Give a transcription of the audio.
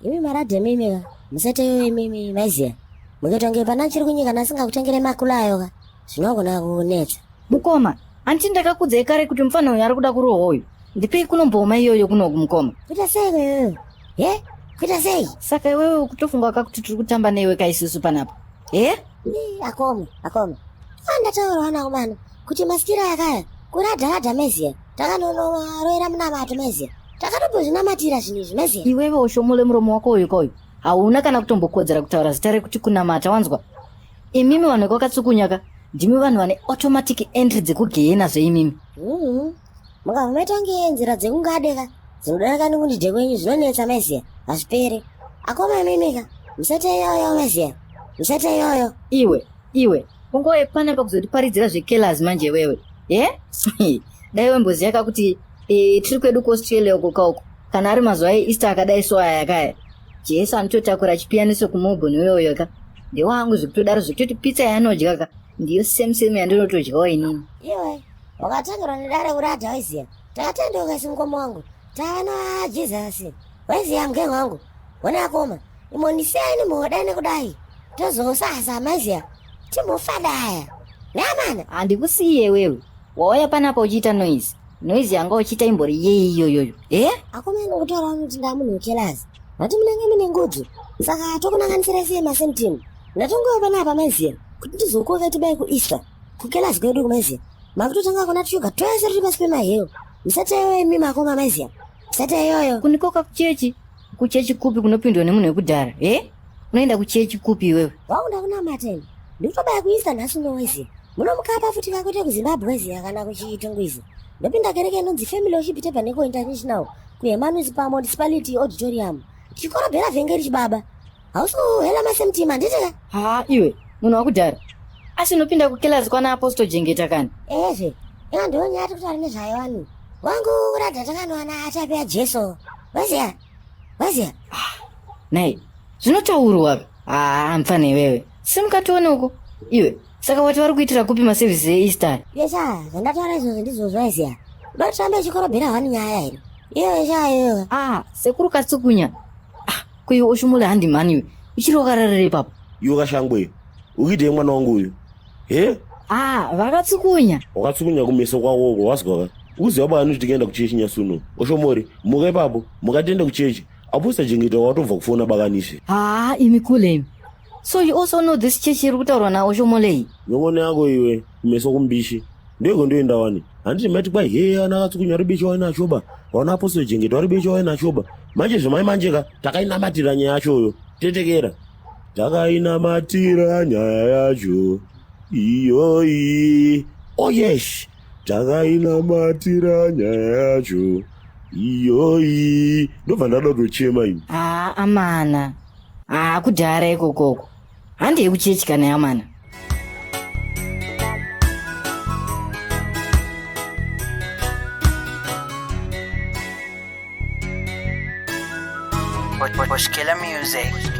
Imi maradhe mimi ka. Musate mimi maiziya. Mukatonge pana chiri kunyika nasinga kutengere makulayo ka. Zvinogona kunetsa. Mukoma, anti ndakakudzai kare kuti mufana uyu ari kuda kurohwa uyu. Ndipei kunomboma iyoyo kuno kumukoma. Kuita sei iwewe? Kuita sei? Saka iwewe kutofunga kakuti tiri kutamba neiwe kaisusu panapa. Akome. Andataura na kumana kuti masikira yakaya kuradharadha meziya. Takanonoroera munamato meziya. Takatobozvinamatira zvinhu izvi meziya. Iwewe ushomole muromo wako uyu koyu. Hauna kana kutombokodzera kutaura zita rekuti kunamata wanzwa. Imimi vanhu kwakatsukunyaka. Ndimi vanhu vane automatic entry dzekugehena zveimimi. Mukabva maita nzira dzekungadeka dzinodarika nekundidhe kwenyu zvinonetsa meziya. Hazvipere. Akoma imimika. Musate iyoyo meziya. Musate iyoyo. Iwe. Ungowe panapa kuzotiparidzira zvekelazi manje wewe. Dai wemboziya kuti tiri kwedu kuAustralia uko kauko. Kana ari mazuva eEaster akadai so aya yakaya. Jesu anototakura chipiyaniso kuMelbourne iyoyo ka. Ndewangu zvekutodaro zvekutoti pizza yaanodya ka. Ndiyo same yandinotodyawo inini. Iwe, wakatangirwa nedare kuradha waiziya. Takatendeukasi mukoma wangu. Tana Jesus. Waiziya mgengo wangu. Wona akoma. Imonisiyani muhodai nekudai. Tozosasa maiziya. Timufadaya. Namana. Handikusiye wewe. Wauya panapa uchiita noise. Noise yanga uchiita imbori yei iyoyoyo. Akoma ndokutaura kuti ndamunhu wekelazi. Vati munenge mune ngudzu. Saka tokunanganisira sei masentimu. Ndatongowa panapa maiziya. Kuti ndizokoka tibai kuEaster. Kukelazi kwedu kumaiziya. Makutotanga kuna tishuga twese tiri pasi pemahewu. Musate iyoyo imi makoma maiziya. Musate iyoyo. Kunikoka kuchechi. Kuchechi kupi kunopindwa nemunhu wekudhara. Unoenda kuchechi kupi iwewe? Waunda kunamateni. Ndikutobaya kuEaster nhasi nowaiziya. Munomukapa futi kakuite kuZimbabwe waiziya kana kuchitungwizi. Ndopinda kereke inonzi Family Worship Tabernacle International kuEmmanuel Municipality Auditorium. Chikorobhera vhengeri chibaba. Hausi kuhela masemtima nditika. Iwe, munhu wakudhara. Asi unopinda kukelazi kwana Apostle Jengeta kani? Ina ndonyati kuti ari nezvaiwani. Wangu kuradha takanowana atape yaJesu. Waiziya? Nai, zvinotaurwa. Mfane wewe. Simukationa uko. Iwe, saka wati vari kuitira kupi masevhisi eEaster? Zvandataura izvozvo ndizvozvo waiziya. Unotiramba chikorobhera wani nyaya ino. Iyo. Sekuru katsukunya. Kuiwe ushumule handi mani iwe. Uchiri wakararira ipapo. Iwe kashangwe. Ukidhe mwana wangu uyu. Vakatsukunya. Wakatsukunya kumeso kwawoko wazwa ka. Uziva bani kuti tikaenda kuchechi nyasuno. Oshomori, muka ipapo, mukatienda kuchechi. Apostle Jengeta watobva kufona bakanise. Imi kule imi. So you also know this church iri kutaurwa na Oshomolei? Nyongone yako iwe, kumeso kumbishi. Ndiko ndoenda wani. Handiti mati kwa ana akatsukunya ari bechi waina achoba. Wana Apostle Jengeta ari bechi waina achoba. Manje zvimai manjeka, takainamatira nyaya yachoyo. Tetekera. Takainamatira nyaya yacho. Iyoyi. Oh yes. Takainamatira nyaya yacho. Iyoyi. Ndobva ndada kutochema ini. Amana. Kudhara ikokoko. Handei kuchechi kana amana. Boshkela Music.